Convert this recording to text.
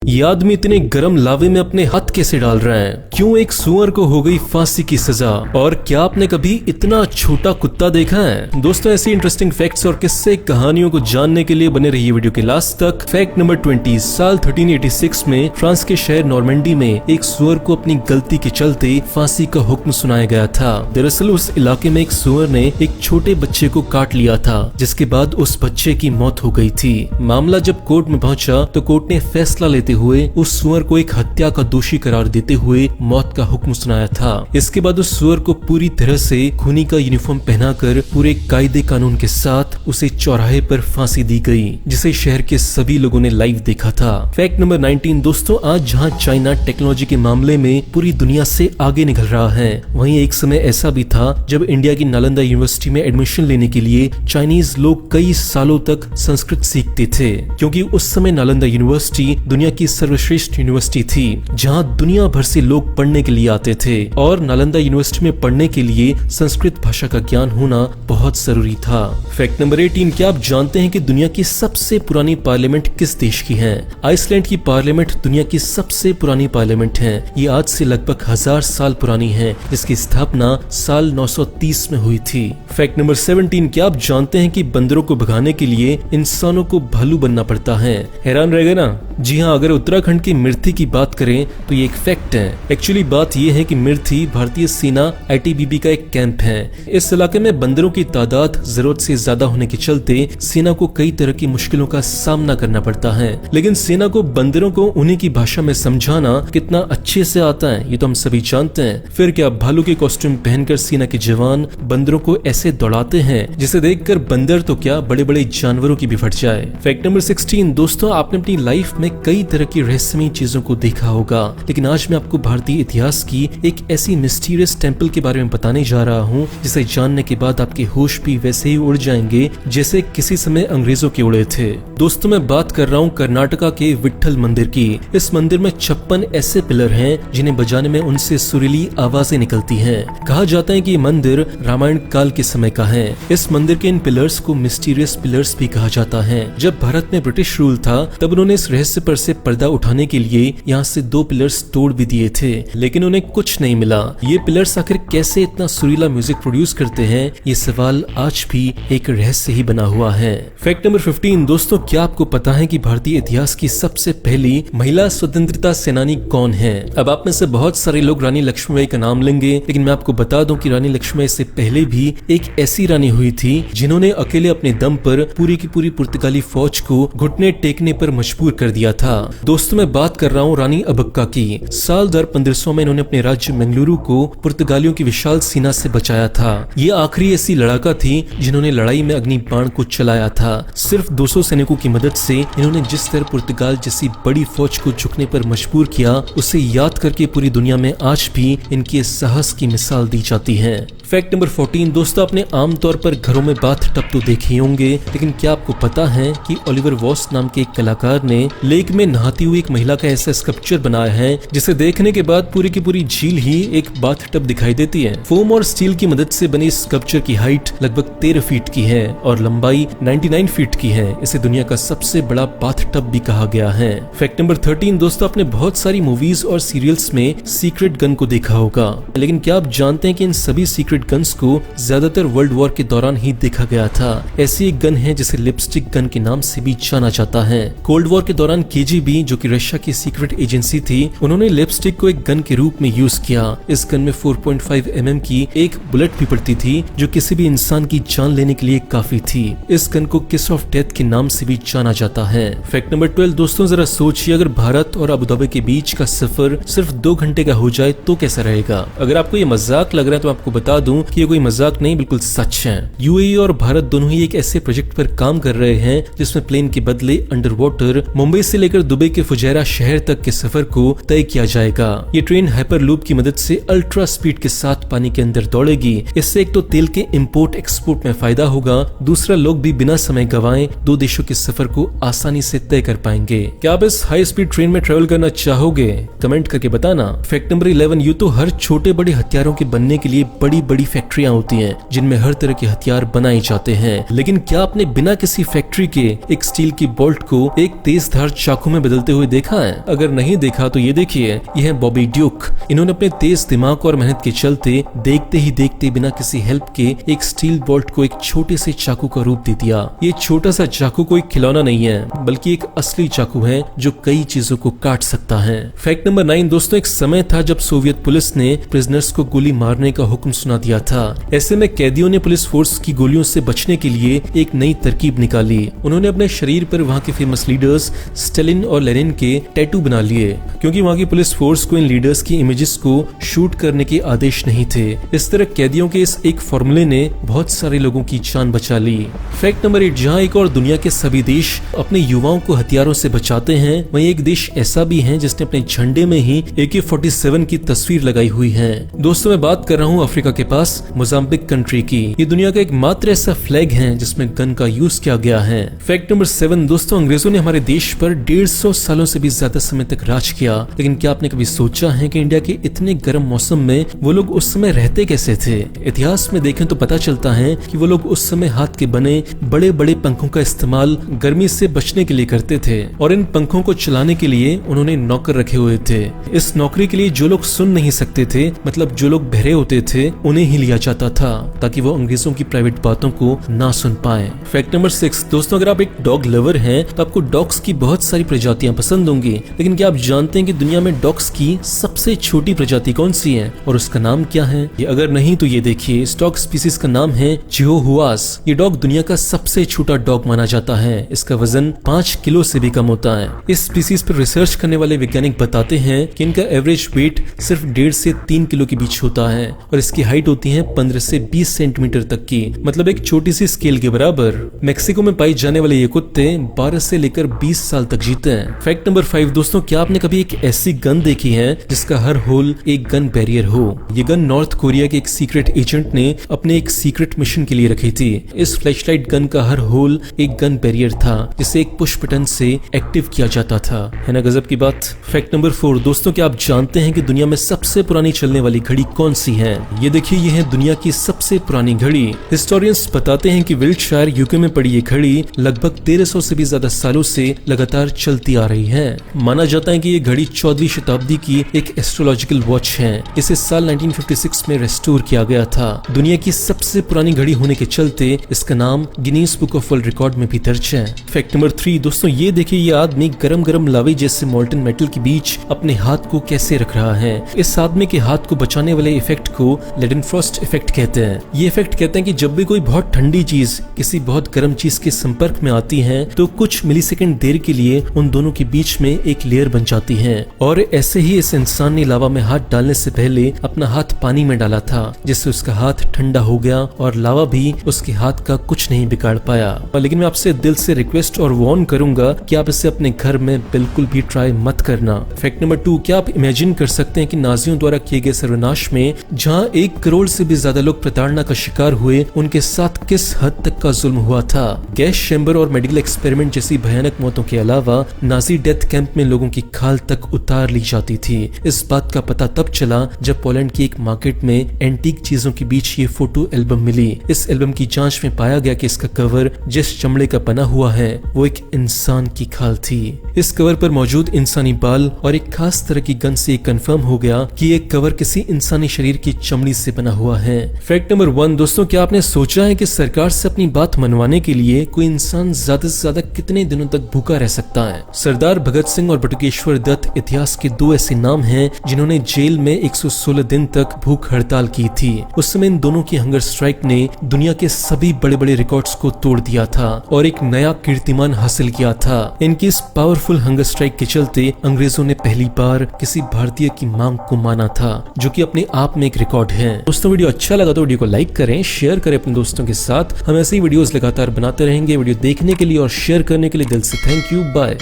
ये आदमी इतने गर्म लावे में अपने हाथ कैसे डाल रहे हैं? क्यों एक सुअर को हो गई फांसी की सजा? और क्या आपने कभी इतना छोटा कुत्ता देखा है? दोस्तों, ऐसी इंटरेस्टिंग फैक्ट्स और किस्से कहानियों को जानने के लिए बने रहिए वीडियो के लास्ट तक। Fact number 20। साल 1386 में फ्रांस के शहर नॉर्मंडी में एक सुअर को अपनी गलती के चलते फांसी का हुक्म सुनाया गया था। दरअसल उस इलाके में एक सुअर ने एक छोटे बच्चे को काट लिया था, जिसके बाद उस बच्चे की मौत हो गई थी। मामला जब कोर्ट में पहुंचा तो कोर्ट ने फैसला लेते हुए उस सुअर को एक हत्या का दोषी करार देते हुए मौत का हुक्म सुनाया था। इसके बाद उस सुअर को पूरी तरह से खूनी का यूनिफॉर्म पहनाकर पूरे कायदे कानून के साथ उसे चौराहे पर फांसी दी गई, जिसे शहर के सभी लोगों ने लाइव देखा था। Fact number 19। दोस्तों, आज जहां चाइना टेक्नोलॉजी के मामले में पूरी दुनिया से आगे निकल रहा है, वहीं एक समय ऐसा भी था जब इंडिया की नालंदा यूनिवर्सिटी में एडमिशन लेने के लिए चाइनीज लोग कई सालों तक संस्कृत सीखते थे, क्योंकि उस समय नालंदा यूनिवर्सिटी दुनिया की सर्वश्रेष्ठ यूनिवर्सिटी थी, जहां दुनिया भर से लोग पढ़ने के लिए आते थे। और नालंदा यूनिवर्सिटी में पढ़ने के लिए संस्कृत भाषा का ज्ञान होना बहुत जरूरी था। Fact number 18। क्या आप जानते हैं कि दुनिया की सबसे पुरानी पार्लियामेंट किस देश की है? आइसलैंड की पार्लियामेंट दुनिया की सबसे पुरानी पार्लियामेंट है। ये आज से लगभग 1000 साल पुरानी है। इसकी स्थापना साल 930 में हुई थी। Fact number 17। क्या आप जानते हैं कि बंदरों को भगाने के लिए इंसानों को भालू बनना पड़ता है? हैरान रह गए ना? जी हाँ, अगर उत्तराखंड की मिर्थी की बात करें तो ये एक फैक्ट है। एक्चुअली बात ये है कि मिर्थी भारतीय सेना ITBP का एक कैंप है। इस इलाके में बंदरों की तादाद जरूरत से ज्यादा होने के चलते सेना को कई तरह की मुश्किलों का सामना करना पड़ता है, लेकिन सेना को बंदरों को उन्हीं की भाषा में समझाना कितना अच्छे से आता है ये तो हम सभी जानते हैं। फिर क्या भालू के कॉस्ट्यूम पहनकर सेना के जवान बंदरों को ऐसे दौड़ाते हैं जिसे देखकर बंदर तो क्या बड़े बड़े जानवरों की भी फट जाए। Fact number 16। दोस्तों, आपने अपनी लाइफ में कई तरह की रहस्यमयी चीजों को देखा होगा, लेकिन आज मैं आपको भारतीय इतिहास की एक ऐसी मिस्टीरियस टेंपल के बारे में बताने जा रहा हूँ जिसे जानने के बाद आपके होश भी वैसे ही उड़ जाएंगे जैसे किसी समय अंग्रेजों के उड़े थे। दोस्तों, मैं बात कर रहा हूँ कर्नाटका के विट्ठल मंदिर की। इस मंदिर में 56 ऐसे पिलर हैं जिन्हें बजाने में उनसे सुरीली आवाजें निकलती हैं। कहा जाता है कि ये मंदिर रामायण काल के समय का है। इस मंदिर के इन पिलर्स को मिस्टीरियस पिलर्स भी कहा जाता है। जब भारत में ब्रिटिश रूल था तब उन्होंने इस रहस्य पर से पर्दा उठाने के लिए यहाँ से 2 पिलर्स तोड़ भी दिए थे, लेकिन उन्हें कुछ नहीं मिला। ये पिलर्स आखिर कैसे इतना सुरीला म्यूजिक प्रोड्यूस करते हैं, ये सवाल आज भी एक रहस्य ही बना हुआ है। Fact number 15। दोस्तों, क्या आपको पता है कि भारतीय इतिहास की सबसे पहली महिला स्वतंत्रता सेनानी कौन है? अब आप में से बहुत सारे लोग रानी लक्ष्मीबाई का नाम लेंगे, लेकिन मैं आपको बता दूं कि रानी लक्ष्मीबाई से पहले भी एक ऐसी रानी हुई थी जिन्होंने अकेले अपने दम पर पूरी की पूरी पुर्तगाली फौज को घुटने टेकने पर मजबूर कर दिया था। दोस्तों, मैं बात कर रहा हूँ रानी अबक्का की। साल 1500 में इन्होंने अपने राज्य मंगलुरु को पुर्तगालियों की विशाल सेना से बचाया था। ये आखिरी ऐसी लड़ाका थी जिन्होंने लड़ाई में अग्नि बाण को चलाया था। सिर्फ 200 सैनिकों की मदद से इन्होंने जिस तरह पुर्तगाल जैसी बड़ी फौज को झुकने पर मजबूर किया, उसे याद करके पूरी दुनिया में आज भी इनके साहस की मिसाल दी जाती है। Fact number 14। दोस्तों, आपने आमतौर पर घरों में बाथ टब तो देखे ही होंगे, लेकिन क्या आपको पता है कि ओलिवर वॉस नाम के एक कलाकार ने लेक में नहाती हुई एक महिला का ऐसा स्कल्पचर बनाया है जिसे देखने के बाद पूरी की पूरी झील ही एक बाथ टब दिखाई देती है। फोम और स्टील की मदद से बनी स्कल्पचर की हाइट लगभग 13 फीट की है और लंबाई 99 फीट की है। इसे दुनिया का सबसे बड़ा बाथ टब भी कहा गया है। Fact number 13। दोस्तों, आपने बहुत सारी मूवीज और सीरियल्स में सीक्रेट गन को देखा होगा, लेकिन क्या आप जानते हैं कि इन सभी सीक्रेट गन्स को ज्यादातर वर्ल्ड वॉर के दौरान ही देखा गया था। ऐसी एक गन है जिसे लिपस्टिक गन के नाम से भी जाना जाता है। कोल्ड वॉर के दौरान KGB, जो कि रशिया की सीक्रेट एजेंसी थी, उन्होंने लिपस्टिक को एक गन के रूप में यूज किया। इस गन में 4.5 mm की एक बुलेट भी पड़ती थी, जो किसी भी इंसान की जान लेने के लिए काफी थी। इस गन को किस ऑफ डेथ के नाम से भी जाना जाता है। Fact number 12। दोस्तों, जरा सोचिए, अगर भारत और अबू धाबी के बीच का सफर सिर्फ 2 घंटे का हो जाए तो कैसा रहेगा? अगर आपको ये मजाक लग रहा है तो आपको बता दूं कि ये कोई मजाक नहीं, बिल्कुल सच है। UAE और भारत दोनों ही एक ऐसे प्रोजेक्ट पर काम कर रहे हैं जिसमें प्लेन के बदले अंडर वाटर मुंबई से लेकर दुबई के फुजैरा शहर तक के सफर को तय किया जाएगा। ये ट्रेन हाइपर लूप की मदद से अल्ट्रा स्पीड के साथ पानी के अंदर दौड़ेगी। इससे एक तो तेल के इंपोर्ट एक्सपोर्ट में फायदा होगा, दूसरा लोग भी बिना समय गंवाए 2 देशों के सफर को आसानी से तय कर पाएंगे। क्या आप इस हाई स्पीड ट्रेन में ट्रेवल करना चाहोगे? कमेंट करके बताना। Fact number 11। यूं तो हर छोटे बड़े हथियारों के बनने के लिए बड़ी बड़ी फैक्ट्रियां होती हैं जिनमें हर तरह के हथियार बनाए जाते हैं, लेकिन क्या आपने बिना किसी फैक्ट्री के एक स्टील की बोल्ट को एक तेज धार चाकू में बदलते हुए देखा है? अगर नहीं देखा तो ये देखिए, ये है बॉबी ड्यूक। इन्होंने अपने तेज दिमाग और मेहनत के चलते देखते ही देखते बिना किसी हेल्प के एक स्टील बोल्ट को एक छोटे से चाकू का रूप दे दिया। ये छोटा सा चाकू कोई खिलौना नहीं है, बल्कि एक असली चाकू है जो कई चीजों को काट सकता है। फैक्ट नंबर 9 दोस्तों, एक समय था जब सोवियत पुलिस ने प्रिजनर्स को गोली मारने का हुक्म सुना दिया था। ऐसे में कैदियों ने पुलिस फोर्स की गोलियों से बचने के लिए एक नई तरकीब निकाली। उन्होंने अपने शरीर पर वहाँ के फेमस लीडर्स स्टालिन और लेनिन के टैटू बना लिए, क्योंकि वहाँ की पुलिस फोर्स को इन लीडर्स की इमेजेस को शूट करने के आदेश नहीं थे। इस तरह कैदियों के इस एक फॉर्मूले ने बहुत सारे लोगों की जान बचा ली। फैक्ट नंबर 8, जहाँ एक और दुनिया के सभी देश अपने युवाओं को हथियारों से बचाते हैं, वहीं एक देश ऐसा भी है जिसने अपने झंडे में ही AK-47 की तस्वीर लगाई हुई है। दोस्तों मैं बात कर रहा हूँ अफ्रीका के पास मोजाम्बिक कंट्री की। ये दुनिया का एकमात्र ऐसा फ्लैग है जिसमें गन का यूज किया गया है। फैक्ट नंबर 7 दोस्तों, अंग्रेजों ने हमारे देश पर 150 सालों से भी ज्यादा समय तक राज किया, लेकिन क्या आपने कभी सोचा है कि इंडिया के इतने गर्म मौसम में वो लोग उस समय रहते कैसे थे? इतिहास में देखें तो पता चलता है कि वो लोग उस समय हाथ के बने बड़े बड़े पंखों का इस्तेमाल गर्मी से बचने के लिए करते थे, और इन पंखों को चलाने के लिए उन्होंने नौकर रखे हुए थे। इस नौकरी के लिए जो लोग सुन नहीं सकते थे, मतलब जो लोग बहरे होते थे, उन्हें ही लिया जाता था ताकि वो अंग्रेजों की प्राइवेट बातों को ना सुन पाए। फैक्ट नंबर 6 दोस्तों, अगर आप एक डॉग लवर हैं तो आपको डॉग्स की बहुत सारी प्रजातियां पसंद होंगी, लेकिन क्या आप जानते हैं कि दुनिया में डॉग्स की सबसे छोटी प्रजाति कौन सी है और उसका नाम क्या है? ये अगर नहीं तो ये देखिए, इस डॉग स्पीसीज का नाम है चिहुआहुआस। ये डॉग दुनिया का सबसे छोटा डॉग माना जाता है। इसका वजन 5 किलो से भी कम होता है। इस स्पीसीज पर रिसर्च करने वाले वैज्ञानिक बताते हैं कि इनका एवरेज वेट सिर्फ 1.5 से 3 किलो के बीच होता है, और इसकी हाइट होती है 15 से 20 सेंटीमीटर तक की, मतलब एक छोटी सी स्केल के बराबर। मेक्सिको में पाई जाने वाले ये कुत्ते 12 से लेकर 20 साल तक जीते हैं। फैक्ट नंबर 5 दोस्तों, क्या आपने कभी एक ऐसी गन देखी है जिसका हर होल एक गन बैरियर हो? ये गन नॉर्थ कोरिया के एक सीक्रेट एजेंट ने अपने एक सीक्रेट मिशन के लिए रखी थी। इस फ्लैशलाइट गन का हर होल एक गन बैरियर था, जिसे एक पुश बटन से एक्टिव किया जाता था। है ना गजब की बात। फैक्ट नंबर 4 दोस्तों, क्या आप जानते हैं कि दुनिया में सबसे पुरानी चलने वाली घड़ी कौन सी है? ये देखिए, ये है दुनिया की सबसे पुरानी घड़ी। हिस्टोरियंस बताते हैं कि विल्टशायर यूके में पड़ी ये घड़ी लगभग 1300 से भी ज्यादा सालों से लगातार चलती आ रही है। माना जाता है कि ये घड़ी 14वीं शताब्दी की एक एस्ट्रोलॉजिकल वॉच है। इसे साल 1956 में रेस्टोर किया गया था। दुनिया की सबसे पुरानी घड़ी होने के चलते इसका नाम Guinness book of world record में भी दर्ज है। फैक्ट नंबर 3 दोस्तों, ये देखिए, ये आदमी गरम गरम लावे जैसे मोल्टन मेटल के बीच अपने हाथ को कैसे रख रहा है। इस आदमी के हाथ को बचाने वाले इफेक्ट को लेडेनफ्रॉस्ट इफेक्ट कहते हैं। ये इफेक्ट कहते हैं कि जब भी कोई बहुत ठंडी चीज किसी बहुत गर्म चीज के संपर्क में आती है तो कुछ मिलीसेकंड देर के लिए उन दोनों के बीच में एक लेयर बन जाती है। और ऐसे ही इस इंसान ने लावा में हाथ डालने से पहले अपना हाथ पानी में डाला था, जिससे उसका हाथ ठंडा हो गया और लावा भी उसके हाथ का कुछ नहीं बिगाड़ पाया। लेकिन मैं आपसे दिल से रिक्वेस्ट और वार्न करूंगा कि आप इसे अपने घर में बिल्कुल भी ट्राई मत करना। फैक्ट नंबर 2, क्या आप इमेजिन कर सकते हैं कि नाजियों द्वारा किए गए सर्वनाश में जहां 1 करोड़ से भी ज्यादा लोग प्रताड़ना का शिकार हुए, उनके साथ किस हद तक का जुल्म हुआ था? गैस चैम्बर और मेडिकल एक्सपेरिमेंट जैसी भयानक मौतों के अलावा नाजी डेथ कैंप में लोगों की खाल तक उतार ली जाती थी। इस बात का पता तब चला जब पोलैंड की एक मार्केट में एंटीक चीजों के बीच ये फोटो एल्बम मिली। इस एल्बम की जांच में पाया गया कि इसका कवर जिस चमड़े का बना हुआ है वो एक इंसान की खाल थी। इस कवर पर मौजूद इंसानी बाल और एक खास तरह की गन से कंफर्म हो गया कि ये कवर किसी इंसानी शरीर की चमड़ी से बना हुआ है। फैक्ट नंबर 1 दोस्तों, क्या आपने सोचा है कि सरकार से अपनी बात मनवाने के लिए कोई इंसान ज्यादा से ज्यादा कितने दिनों तक भूखा रह सकता है? सरदार भगत सिंह और बटुकेश्वर दत्त इतिहास के 2 ऐसे नाम हैं जिन्होंने जेल में 116 दिन तक भूख हड़ताल की थी। उस समय इन दोनों की हंगर स्ट्राइक ने दुनिया के सभी बड़े बड़े रिकॉर्ड्स को तोड़ दिया था और एक नया कीर्तिमान हासिल किया था। इनकी इस पावरफुल हंगर स्ट्राइक के चलते अंग्रेजों ने पहली बार किसी भारतीय की मांग को माना था, जो कि अपने आप में एक रिकॉर्ड है। दोस्तों वीडियो अच्छा लगा तो वीडियो को लाइक करें, शेयर करें अपने दोस्तों के साथ। हम ऐसे ही वीडियोस लगातार बनाते रहेंगे। वीडियो देखने के लिए और शेयर करने के लिए दिल से थैंक यू। बाय।